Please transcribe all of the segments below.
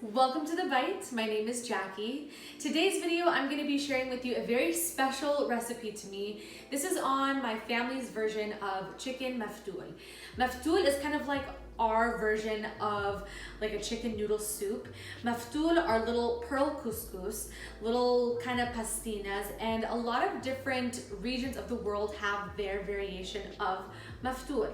welcome to The Bite. My name is Jackie. Today's video I'm going to be sharing with you a very special recipe to me. This is on my family's version of chicken maftool. Maftool is kind of like our version of like a chicken noodle soup. Maftool are little pearl couscous, little kind of pastinas, and a lot of different regions of the world have their variation of maftool.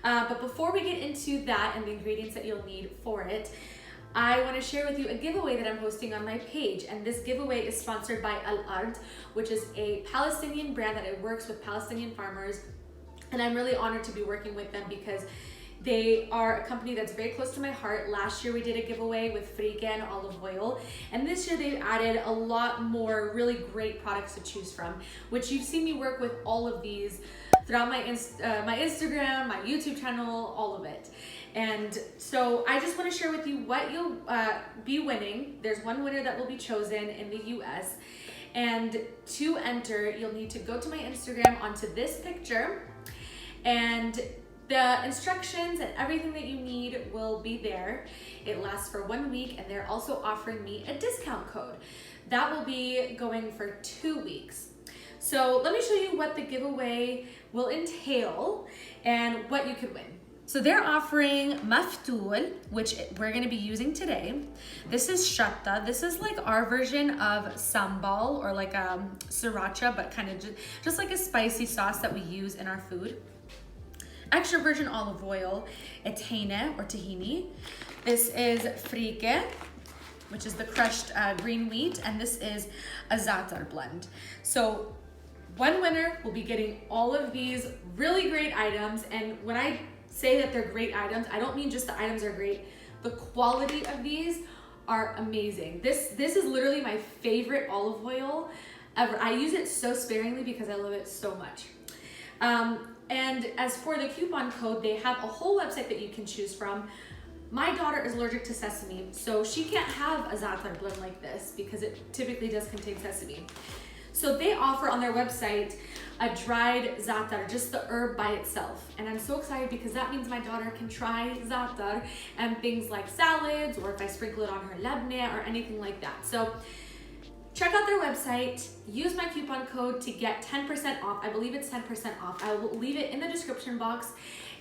But before we get into that and the ingredients that you'll need for it, I want to share with you a giveaway that I'm hosting on my page, and this giveaway is sponsored by Al-Ard, which is a Palestinian brand that works with Palestinian farmers, and I'm really honored to be working with them because they are a company that's very close to my heart. Last year we did a giveaway with frique and olive oil, and this year they've added a lot more really great products to choose from, which you've seen me work with all of these throughout my Instagram, my YouTube channel, all of it. And so I just want to share with you what you'll be winning. There's one winner that will be chosen in the US, and to enter you'll need to go to my Instagram onto this picture, and the instructions and everything that you need will be there. It lasts for 1 week, and they're also offering me a discount code that will be going for 2 weeks. So let me show you what the giveaway will entail and what you could win. So they're offering Maftool, which we're gonna be using today. This is shatta. This is like our version of sambal, or like sriracha, but kind of just like a spicy sauce that we use in our food. Extra virgin olive oil, tahine or tahini. This is frique, which is the crushed green wheat, and this is a za'atar blend. So one winner will be getting all of these really great items, and when I say that they're great items, I don't mean just the items are great. The quality of these are amazing. This is literally my favorite olive oil ever. I use it so sparingly because I love it so much. And as for the coupon code, they have a whole website that you can choose from. My daughter is allergic to sesame, so she can't have a za'atar blend like this because it typically does contain sesame. So they offer on their website a dried za'atar, just the herb by itself. And I'm so excited because that means my daughter can try za'atar and things like salads, or if I sprinkle it on her labneh or anything like that. So check out their website, use my coupon code to get 10% off. I believe it's 10% off. I will leave it in the description box,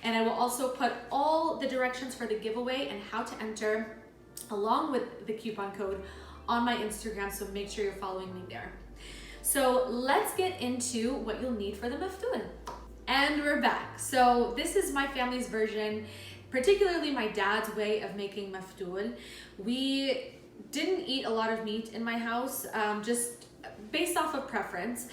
and I will also put all the directions for the giveaway and how to enter along with the coupon code on my Instagram, so make sure you're following me there. So let's get into what you'll need for the maftool. And we're back. So this is my family's version, particularly my dad's way of making maftool. We didn't eat a lot of meat in my house, just based off of preference.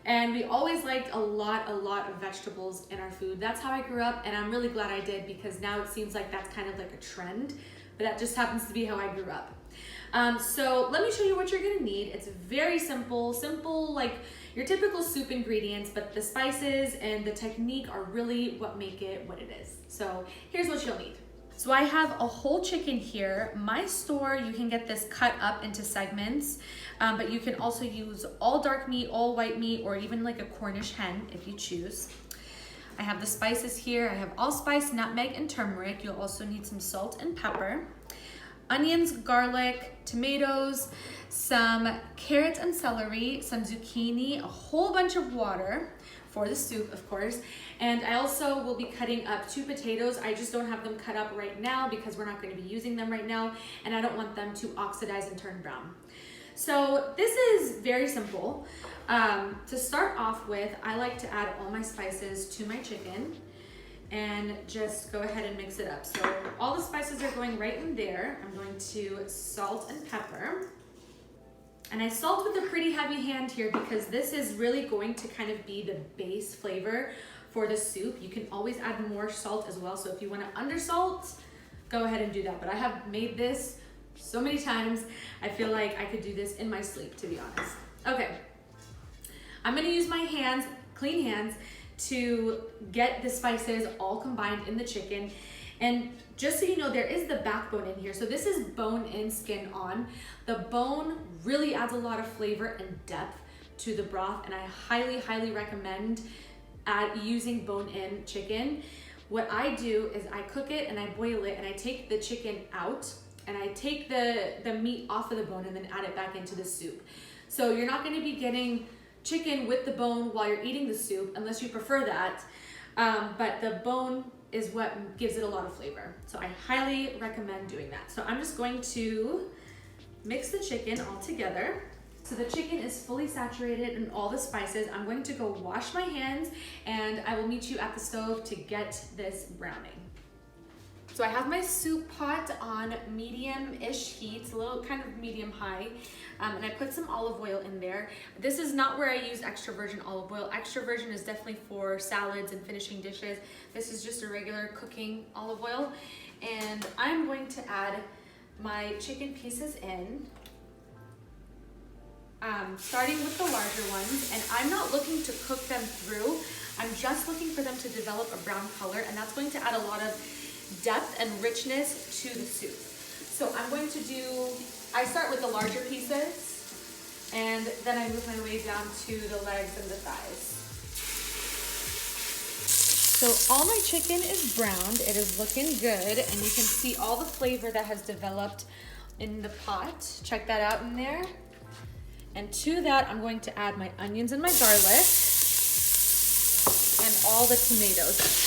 And we always liked a lot of vegetables in our food. That's how I grew up, and I'm really glad I did, because now it seems like that's kind of like a trend, but that just happens to be how I grew up. So let me show you what you're gonna need. It's very simple, like your typical soup ingredients, but the spices and the technique are really what make it what it is. So here's what you'll need. So I have a whole chicken here. My store, you can get this cut up into segments, but you can also use all dark meat, all white meat, or even like a Cornish hen if you choose. I have the spices here. I have allspice, nutmeg, and turmeric. You'll also need some salt and pepper. Onions, garlic, tomatoes, some carrots and celery, some zucchini, a whole bunch of water for the soup, of course. And I also will be cutting up 2 potatoes. I just don't have them cut up right now because we're not going to be using them right now, and I don't want them to oxidize and turn brown. So this is very simple. To start off with, I like to add all my spices to my chicken and just go ahead and mix it up. So all the spices are going right in there. I'm going to salt and pepper. And I salt with a pretty heavy hand here because this is really going to kind of be the base flavor for the soup. You can always add more salt as well. So if you want to undersalt, go ahead and do that. But I have made this so many times, I feel like I could do this in my sleep, to be honest. Okay, I'm gonna use my hands, clean hands, to get the spices all combined in the chicken. And just so you know, there is the backbone in here. So this is bone in, skin on. The bone really adds a lot of flavor and depth to the broth, and I highly recommend using bone in chicken. What I do is I cook it and I boil it, and I take the chicken out and I take the meat off of the bone and then add it back into the soup. So you're not gonna be getting chicken with the bone while you're eating the soup, unless you prefer that. But the bone is what gives it a lot of flavor. So I highly recommend doing that. So I'm just going to mix the chicken all together. So the chicken is fully saturated in all the spices. I'm going to go wash my hands and I will meet you at the stove to get this browning. So I have my soup pot on medium-ish heat, a little kind of medium-high, and I put some olive oil in there. This is not where I use extra virgin olive oil. Extra virgin is definitely for salads and finishing dishes. This is just a regular cooking olive oil. And I'm going to add my chicken pieces in, starting with the larger ones. And I'm not looking to cook them through. I'm just looking for them to develop a brown color, and that's going to add a lot of depth and richness to the soup. So I'm going to I start with the larger pieces, and then I move my way down to the legs and the thighs. So all my chicken is browned, it is looking good, and you can see all the flavor that has developed in the pot. Check that out in there. And to that, I'm going to add my onions and my garlic, and all the tomatoes.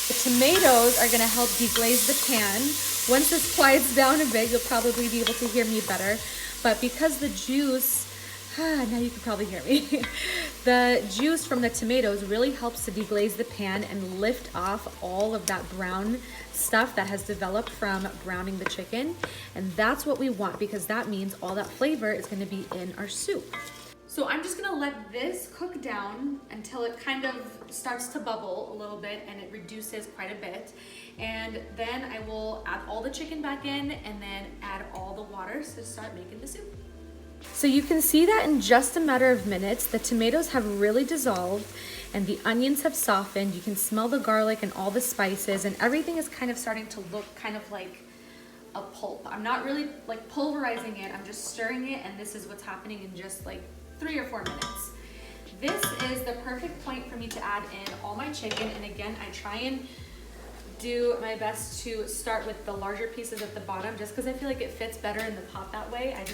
The tomatoes are gonna help deglaze the pan. Once this quiets down a bit, you'll probably be able to hear me better. But because the juice, now you can probably hear me. The juice from the tomatoes really helps to deglaze the pan and lift off all of that brown stuff that has developed from browning the chicken. And that's what we want, because that means all that flavor is gonna be in our soup. So I'm just gonna let this cook down until it kind of starts to bubble a little bit and it reduces quite a bit. And then I will add all the chicken back in and then add all the water to start making the soup. So you can see that in just a matter of minutes, the tomatoes have really dissolved and the onions have softened. You can smell the garlic and all the spices, and everything is kind of starting to look kind of like a pulp. I'm not really like pulverizing it, I'm just stirring it, and this is what's happening in just like 3 or 4 minutes. This is the perfect point for me to add in all my chicken, and again, I try and do my best to start with the larger pieces at the bottom, just because I feel like it fits better in the pot that way. I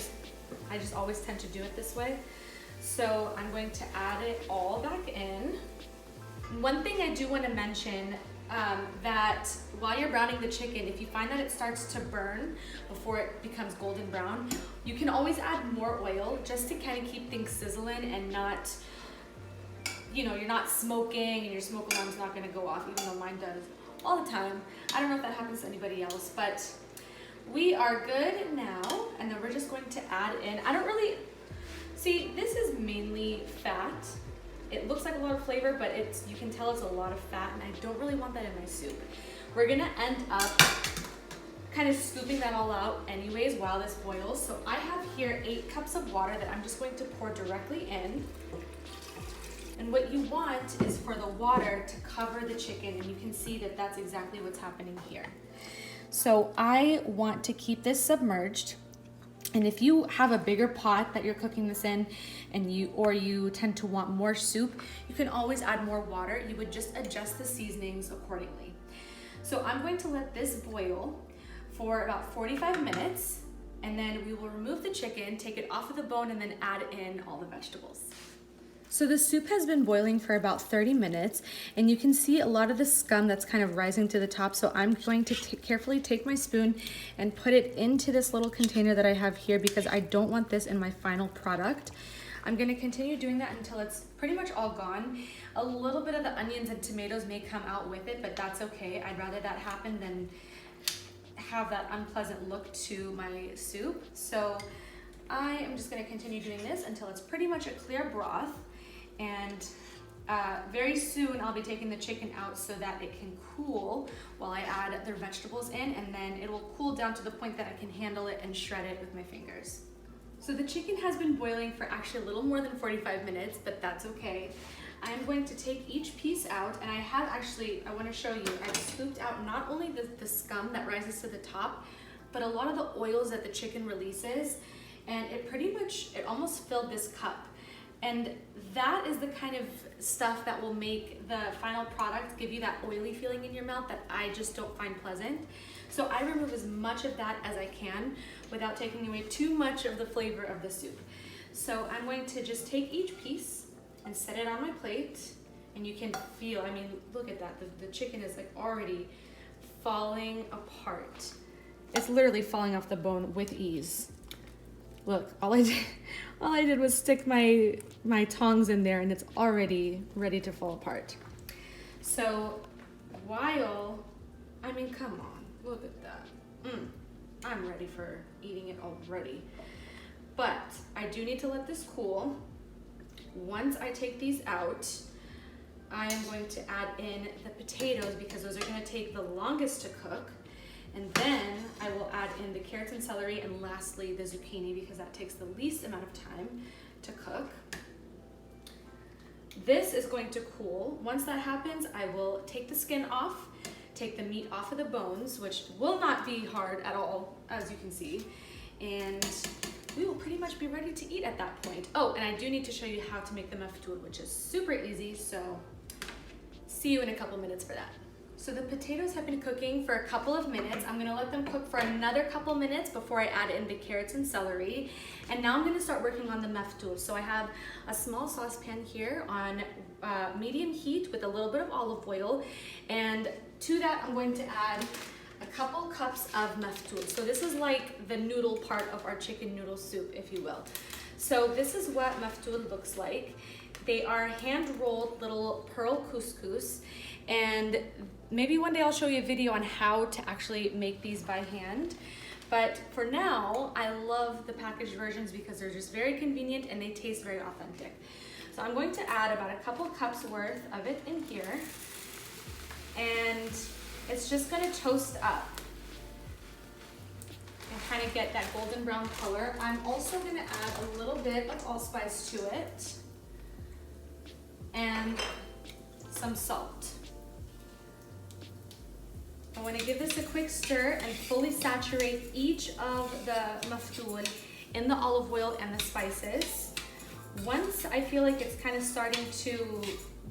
just always tend to do it this way. So I'm going to add it all back in. One thing I do want to mention, that while you're browning the chicken, if you find that it starts to burn before it becomes golden brown, you can always add more oil just to kind of keep things sizzling and not, you know, you're not smoking and your smoke alarm's not going to go off, even though mine does all the time. I don't know if that happens to anybody else, but we are good now. And then we're just going to add in, I don't really, see, this is mainly fat. It looks like a lot of flavor, but you can tell it's a lot of fat, and I don't really want that in my soup. We're gonna end up kind of scooping that all out anyways while this boils. So I have here 8 cups of water that I'm just going to pour directly in. And what you want is for the water to cover the chicken, and you can see that that's exactly what's happening here. So I want to keep this submerged. And if you have a bigger pot that you're cooking this in, and you tend to want more soup, you can always add more water. You would just adjust the seasonings accordingly. So I'm going to let this boil for about 45 minutes, and then we will remove the chicken, take it off of the bone, and then add in all the vegetables. So the soup has been boiling for about 30 minutes, and you can see a lot of the scum that's kind of rising to the top. So I'm going to carefully take my spoon and put it into this little container that I have here, because I don't want this in my final product. I'm gonna continue doing that until it's pretty much all gone. A little bit of the onions and tomatoes may come out with it, but that's okay. I'd rather that happen than have that unpleasant look to my soup. So I am just gonna continue doing this until it's pretty much a clear broth. And very soon I'll be taking the chicken out so that it can cool while I add the vegetables in, and then it will cool down to the point that I can handle it and shred it with my fingers. So the chicken has been boiling for actually a little more than 45 minutes, but that's okay. I'm going to take each piece out, and I want to show you, I've scooped out not only the scum that rises to the top, but a lot of the oils that the chicken releases, and it almost filled this cup. And that is the kind of stuff that will make the final product give you that oily feeling in your mouth that I just don't find pleasant. So I remove as much of that as I can without taking away too much of the flavor of the soup. So I'm going to just take each piece and set it on my plate. And you can feel, I mean, look at that. The chicken is like already falling apart. It's literally falling off the bone with ease. Look, all I did was stick my tongs in there and it's already ready to fall apart. So while, I mean, come on, look at that. I'm ready for eating it already. But I do need to let this cool. Once I take these out, I am going to add in the potatoes because those are going to take the longest to cook. And then I will add in the carrots and celery, and lastly the zucchini because that takes the least amount of time to cook. This is going to cool. Once that happens, I will take the skin off, take the meat off of the bones, which will not be hard at all, as you can see. And we will pretty much be ready to eat at that point. Oh, and I do need to show you how to make the maftool, which is super easy, so see you in a couple minutes for that. So the potatoes have been cooking for a couple of minutes. I'm gonna let them cook for another couple minutes before I add in the carrots and celery. And now I'm gonna start working on the maftool. So I have a small saucepan here on medium heat with a little bit of olive oil. And to that, I'm going to add a couple cups of maftool. So this is like the noodle part of our chicken noodle soup, if you will. So this is what maftool looks like. They are hand-rolled little pearl couscous, and maybe one day I'll show you a video on how to actually make these by hand. But for now, I love the packaged versions because they're just very convenient and they taste very authentic. So I'm going to add about a couple cups worth of it in here, and it's just gonna toast up and kind of get that golden brown color. I'm also gonna add a little bit of allspice to it and some salt. I want to give this a quick stir and fully saturate each of the maftool in the olive oil and the spices. Once I feel like it's kind of starting to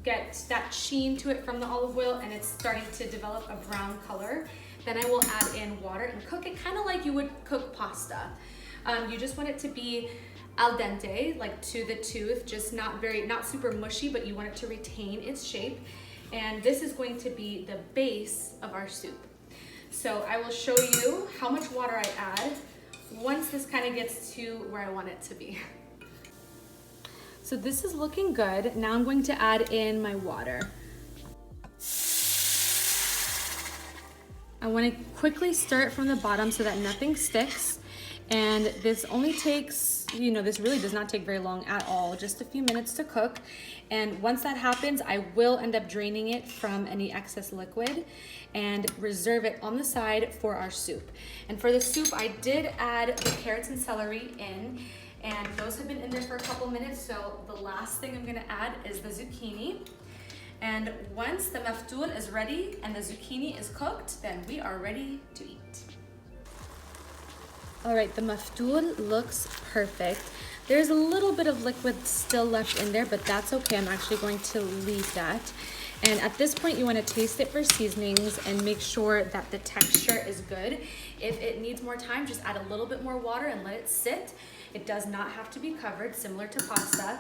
get that sheen to it from the olive oil and it's starting to develop a brown color, then I will add in water and cook it kind of like you would cook pasta. You just want it to be al dente, like to the tooth, just not super mushy, but you want it to retain its shape. And this is going to be the base of our soup. So I will show you how much water I add once this kind of gets to where I want it to be. So this is looking good. Now I'm going to add in my water. I want to quickly stir it from the bottom so that nothing sticks. And this only takes, this really does not take very long at all, just a few minutes to cook. And once that happens, I will end up draining it from any excess liquid and reserve it on the side for our soup. And for the soup, I did add the carrots and celery in, and those have been in there for a couple minutes. So the last thing I'm gonna add is the zucchini. And once the maftool is ready and the zucchini is cooked, then we are ready to eat. All right, the maftool looks perfect. There's a little bit of liquid still left in there, but that's okay. I'm actually going to leave that. And at this point, you want to taste it for seasonings and make sure that the texture is good. If it needs more time, just add a little bit more water and let it sit. It does not have to be covered, similar to pasta.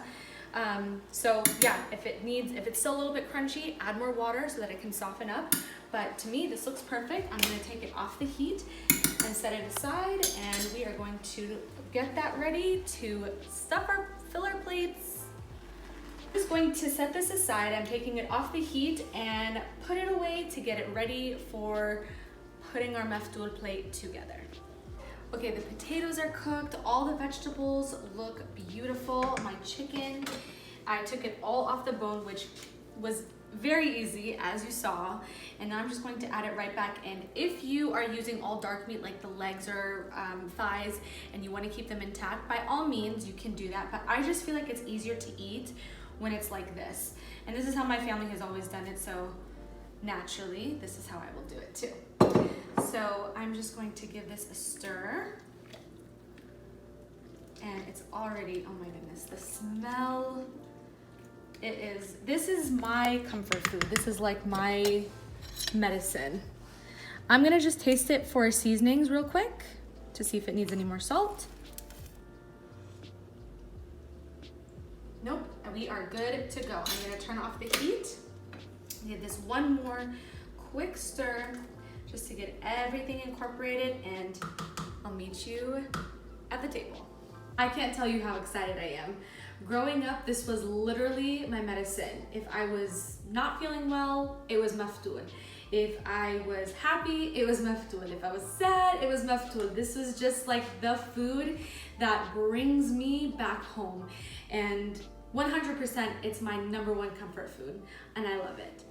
So yeah, if it's still a little bit crunchy, add more water so that it can soften up. But to me, this looks perfect. I'm gonna take it off the heat and set it aside, and we are going to get that ready to fill our plates. I'm just going to set this aside. I'm taking it off the heat and put it away to get it ready for putting our maftool plate together. Okay, the potatoes are cooked, all the vegetables look beautiful. My chicken, I took it all off the bone, which was very easy, as you saw. And now I'm just going to add it right back in. If you are using all dark meat, like the legs or thighs, and you want to keep them intact, by all means, you can do that. But I just feel like it's easier to eat when it's like this. And this is how my family has always done it, so naturally, this is how I will do it too. So I'm just going to give this a stir. and it's already, oh my goodness, the smell. This is my comfort food. This is like my medicine. I'm gonna just taste it for seasonings real quick to see if it needs any more salt. Nope, we are good to go. I'm gonna turn off the heat. Give this one more quick stir just to get everything incorporated, and I'll meet you at the table. I can't tell you how excited I am. Growing up, this was literally my medicine. If I was not feeling well, it was Maftool. If I was happy, it was Maftool. If I was sad, it was Maftool. This was just like the food that brings me back home. And 100%, it's my #1 comfort food, and I love it.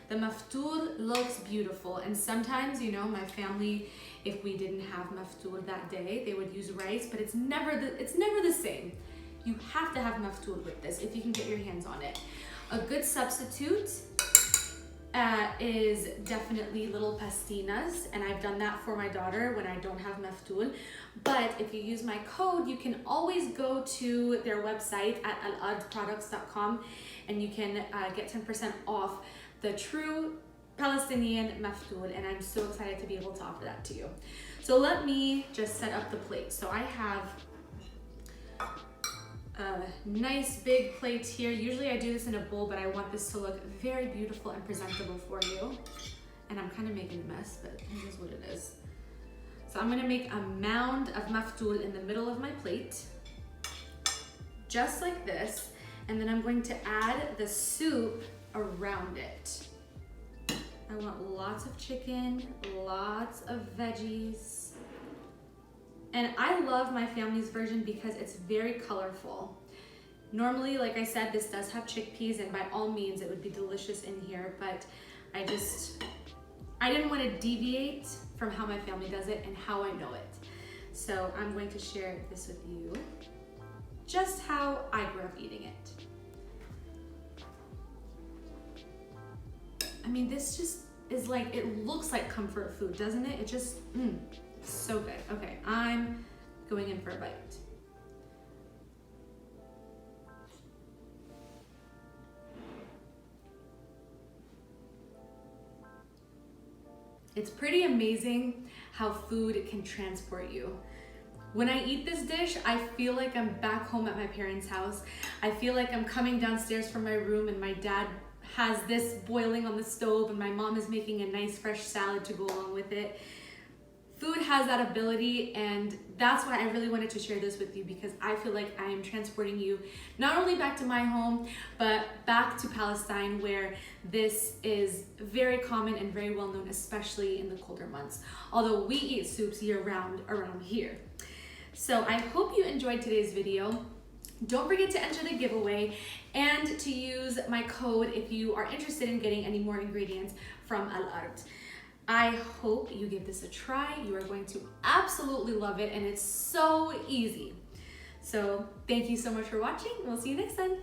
The Maftool looks beautiful, and sometimes, you know, my family, if we didn't have Maftool that day, they would use rice, but it's never the same. You have to have Maftool with this if you can get your hands on it. A good substitute is definitely little pastinas, and I've done that for my daughter when I don't have Maftool. But if you use my code, you can always go to their website at alladproducts.com, and you can get 10% off the true Palestinian Maftool, and I'm so excited to be able to offer that to you. So let me just set up the plate. So I have a nice big plate here. Usually I do this in a bowl, but I want this to look very beautiful and presentable for you. And I'm kind of making a mess, but it is what it is. So I'm gonna make a mound of Maftool in the middle of my plate, just like this. And then I'm going to add the soup around it. I want lots of chicken, lots of veggies. And I love my family's version because it's very colorful. Normally, like I said, this does have chickpeas, and by all means, it would be delicious in here, but I didn't want to deviate from how my family does it and how I know it. So I'm going to share this with you, just how I grew up eating it. I mean, this just is like, it looks like comfort food, doesn't it? It just, so good. Okay, I'm going in for a bite. It's pretty amazing how food can transport you. When I eat this dish, I feel like I'm back home at my parents' house. I feel like I'm coming downstairs from my room and my dad has this boiling on the stove and my mom is making a nice fresh salad to go along with it. Food has that ability, and that's why I really wanted to share this with you, because I feel like I am transporting you not only back to my home, but back to Palestine, where this is very common and very well known, especially in the colder months. Although we eat soups year round around here. So I hope you enjoyed today's video. Don't forget to enter the giveaway and to use my code if you are interested in getting any more ingredients from Al Ard. I hope you give this a try. You are going to absolutely love it, and it's so easy. So thank you so much for watching. We'll see you next time.